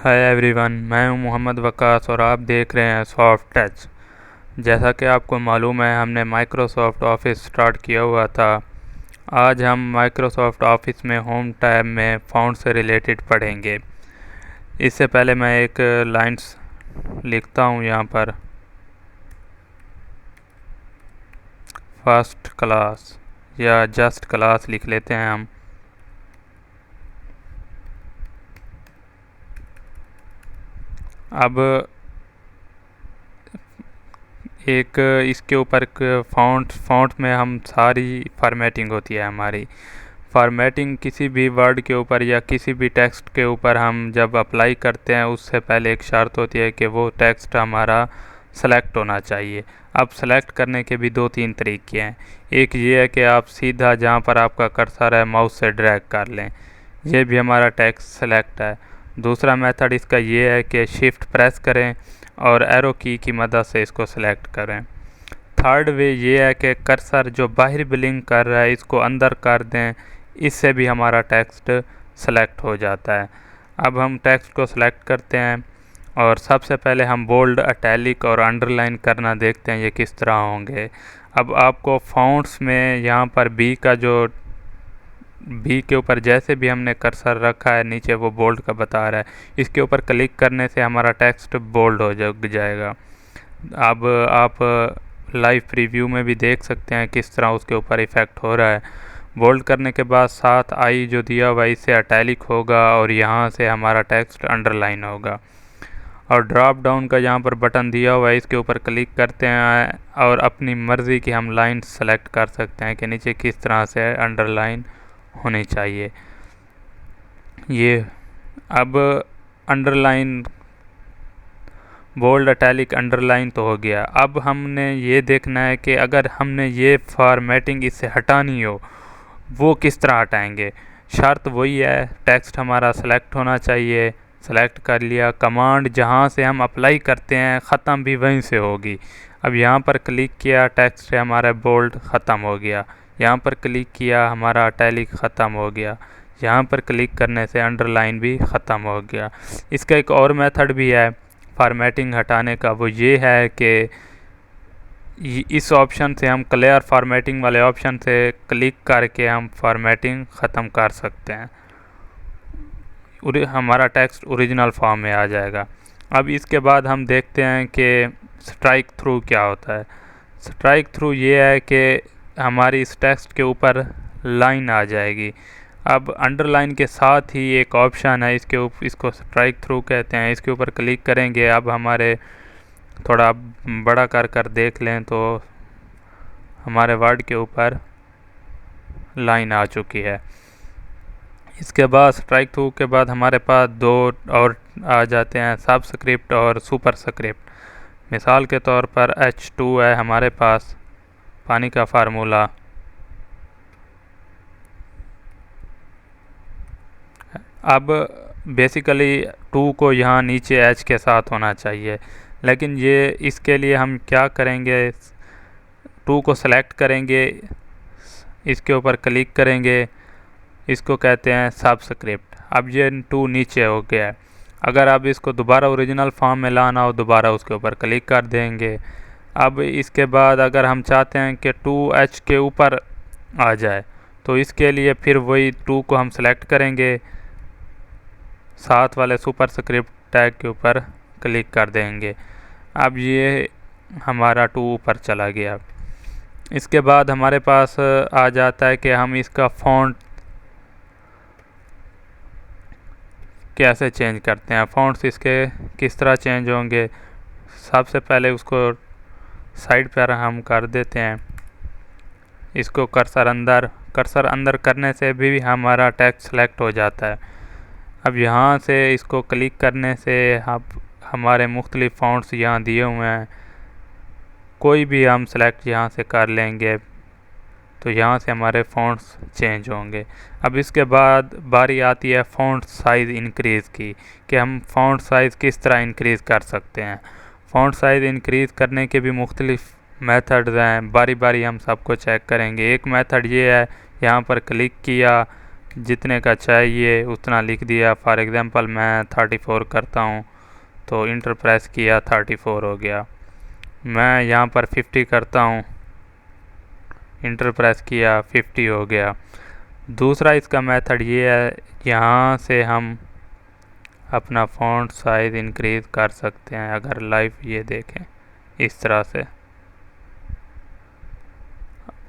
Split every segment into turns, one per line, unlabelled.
Hi everyone, मैं हूं मोहम्मद वकास और आप देख रहे हैं सॉफ्ट टच। जैसा कि आपको मालूम है, हमने माइक्रोसॉफ्ट ऑफिस स्टार्ट किया हुआ था। आज हम माइक्रोसॉफ्ट ऑफिस में होम टैब में फ़ॉन्ट से रिलेटेड पढ़ेंगे। इससे पहले मैं एक लाइन्स लिखता हूं यहाँ पर, फर्स्ट क्लास या जस्ट क्लास लिख लेते हैं हम। अब एक इसके ऊपर फ़ॉन्ट में हम सारी फॉर्मेटिंग होती है हमारी। फॉर्मेटिंग किसी भी वर्ड के ऊपर या किसी भी टेक्स्ट के ऊपर हम जब अप्लाई करते हैं, उससे पहले एक शर्त होती है कि वो टेक्स्ट हमारा सेलेक्ट होना चाहिए। अब सेलेक्ट करने के भी दो तीन तरीके हैं। एक ये है कि आप सीधा जहाँ पर आपका कर्सर है माउस से ड्रैग कर लें, ये भी हमारा टेक्स्ट सेलेक्ट है। दूसरा मेथड इसका ये है कि शिफ्ट प्रेस करें और एरो की मदद से इसको सेलेक्ट करें। थर्ड वे ये है कि कर्सर जो बाहर ब्लिंक कर रहा है इसको अंदर कर दें, इससे भी हमारा टेक्स्ट सेलेक्ट हो जाता है। अब हम टेक्स्ट को सेलेक्ट करते हैं और सबसे पहले हम बोल्ड, इटैलिक और अंडरलाइन करना देखते हैं ये किस तरह होंगे। अब आपको फ़ॉन्ट्स में यहाँ पर बी के ऊपर जैसे भी हमने कर्सर रखा है, नीचे वो बोल्ड का बता रहा है, इसके ऊपर क्लिक करने से हमारा टेक्स्ट बोल्ड हो जाएगा। अब आप लाइव प्रीव्यू में भी देख सकते हैं किस तरह उसके ऊपर इफ़ेक्ट हो रहा है। बोल्ड करने के बाद साथ आई जो दिया हुआ इससे इटैलिक होगा और यहाँ से हमारा टेक्स्ट अंडरलाइन होगा। और ड्रॉप डाउन का यहाँ पर बटन दिया हुआ है, इसके ऊपर क्लिक करते हैं और अपनी मर्ज़ी की हम लाइन सेलेक्ट कर सकते हैं कि नीचे किस तरह से अंडरलाइन होनी चाहिए। ये अब अंडरलाइन, बोल्ड, इटैलिक, अंडरलाइन तो हो गया। अब हमने ये देखना है कि अगर हमने ये फॉर्मेटिंग इससे हटानी हो, वो किस तरह हटाएंगे। शर्त वही है, टेक्स्ट हमारा सेलेक्ट होना चाहिए। सेलेक्ट कर लिया, कमांड जहाँ से हम अप्लाई करते हैं ख़त्म भी वहीं से होगी। अब यहाँ पर क्लिक किया, टेक्स्ट से हमारा बोल्ड ख़त्म हो गया। यहाँ पर क्लिक किया, हमारा इटैलिक ख़त्म हो गया। यहाँ पर क्लिक करने से अंडरलाइन भी ख़त्म हो गया। इसका एक और मेथड भी है फॉर्मेटिंग हटाने का, वो ये है कि इस ऑप्शन से हम क्लियर फॉर्मेटिंग वाले ऑप्शन से क्लिक करके हम फॉर्मेटिंग ख़त्म कर सकते हैं। हमारा टेक्स्ट ओरिजिनल फॉर्म में आ जाएगा। अब इसके बाद हम देखते हैं कि स्ट्राइक थ्रू क्या होता है। स्ट्राइक थ्रू ये है कि हमारी इस टेक्स्ट के ऊपर लाइन आ जाएगी। अब अंडरलाइन के साथ ही एक ऑप्शन है, इसको स्ट्राइक थ्रू कहते हैं। इसके ऊपर क्लिक करेंगे, अब हमारे थोड़ा बड़ा कर देख लें तो हमारे वर्ड के ऊपर लाइन आ चुकी है। इसके बाद स्ट्राइक थ्रू के बाद हमारे पास दो और आ जाते हैं, सबस्क्रिप्ट और सुपर स्क्रिप्ट। मिसाल के तौर पर H2 है हमारे पास, पानी का फार्मूला। अब बेसिकली 2 को यहाँ नीचे H के साथ होना चाहिए, लेकिन ये इसके लिए हम क्या करेंगे, 2 को सेलेक्ट करेंगे, इसके ऊपर क्लिक करेंगे, इसको कहते हैं सबस्क्रिप्ट। अब ये 2 नीचे हो गया है। अगर आप इसको दोबारा ओरिजिनल फॉर्म में लाना हो, दोबारा उसके ऊपर क्लिक कर देंगे। अब इसके बाद अगर हम चाहते हैं कि 2H के ऊपर आ जाए, तो इसके लिए फिर वही 2 को हम सेलेक्ट करेंगे, साथ वाले सुपर स्क्रिप्ट टैग के ऊपर क्लिक कर देंगे। अब ये हमारा 2 ऊपर चला गया। इसके बाद हमारे पास आ जाता है कि हम इसका फ़ॉन्ट कैसे चेंज करते हैं। फ़ॉन्ट्स इसके किस तरह चेंज होंगे, सबसे पहले उसको साइड पर हम कर देते हैं। इसको कर्सर अंदर करने से भी हमारा टेक्स्ट सेलेक्ट हो जाता है। अब यहाँ से इसको क्लिक करने से हमारे मुख्तलिफ़ फ़ॉन्ट्स यहाँ दिए हुए हैं, कोई भी हम सेलेक्ट यहाँ से कर लेंगे तो यहाँ से हमारे फ़ॉन्ट्स चेंज होंगे। अब इसके बाद बारी आती है फ़ॉन्ट साइज़ इंक्रीज़ की, कि हम फ़ॉन्ट साइज़ किस तरह इंक्रीज़ कर सकते हैं। फ़ॉन्ट साइज़ इंक्रीज़ करने के भी मुख्तलिफ़ मेथड्स हैं, बारी बारी हम सबको चेक करेंगे। एक मेथड ये है, यहाँ पर क्लिक किया, जितने का चाहिए उतना लिख दिया। फॉर एग्ज़ाम्पल मैं 34 करता हूँ तो इंटर प्रेस किया, 34 हो गया। मैं यहाँ पर 50 करता हूँ, इंटर प्रेस किया, 50 हो गया। दूसरा इसका मेथड ये है, यहाँ से हम अपना फ़ॉन्ट साइज़ इंक्रीज़ कर सकते हैं। अगर लाइव ये देखें इस तरह से।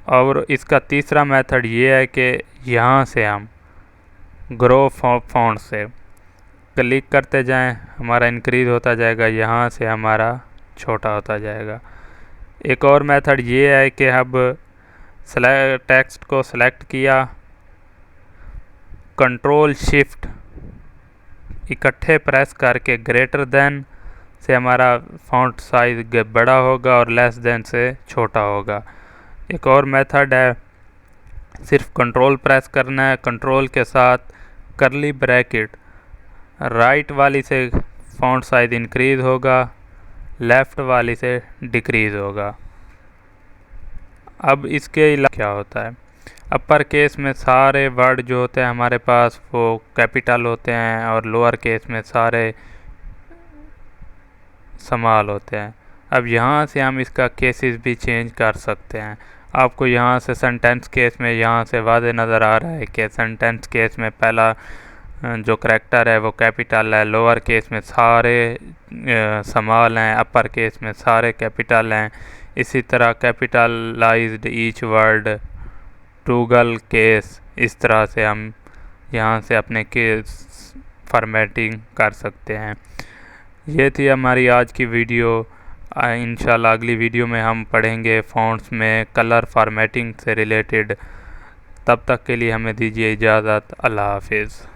और इसका तीसरा मेथड ये है कि यहाँ से हम ग्रो फ़ॉन्ट से क्लिक करते जाएं, हमारा इंक्रीज़ होता जाएगा, यहाँ से हमारा छोटा होता जाएगा। एक और मेथड ये है कि अब टेक्स्ट को सिलेक्ट किया, कंट्रोल शिफ्ट इकट्ठे प्रेस करके ग्रेटर देन से हमारा फ़ॉन्ट साइज़ बड़ा होगा और लेस देन से छोटा होगा। एक और मेथड है, सिर्फ कंट्रोल प्रेस करना है, कंट्रोल के साथ करली ब्रैकेट, राइट वाली से फ़ॉन्ट साइज़ इंक्रीज़ होगा, लेफ़्ट वाली से डिक्रीज़ होगा। अब इसके अलावा क्या होता है, अपर केस में सारे वर्ड जो होते हैं हमारे पास वो कैपिटल होते हैं और लोअर केस में सारे स्मॉल होते हैं। अब यहाँ से हम इसका केसेस भी चेंज कर सकते हैं। आपको यहाँ से सेंटेंस केस में यहाँ से वाज़े नज़र आ रहा है कि सेंटेंस केस में पहला जो करैक्टर है वो कैपिटल है, लोअर केस में सारे स्मॉल हैं, अपर केस में सारे कैपिटल हैं। इसी तरह capitalised each word, toggle case, इस तरह से हम यहाँ से अपने केस फॉर्मेटिंग कर सकते हैं। ये थी हमारी आज की वीडियो। इंशाल्लाह अगली वीडियो में हम पढ़ेंगे फ़ॉन्ट्स में कलर फॉर्मेटिंग से रिलेटेड। तब तक के लिए हमें दीजिए इजाज़त। अल्लाह हाफिज़।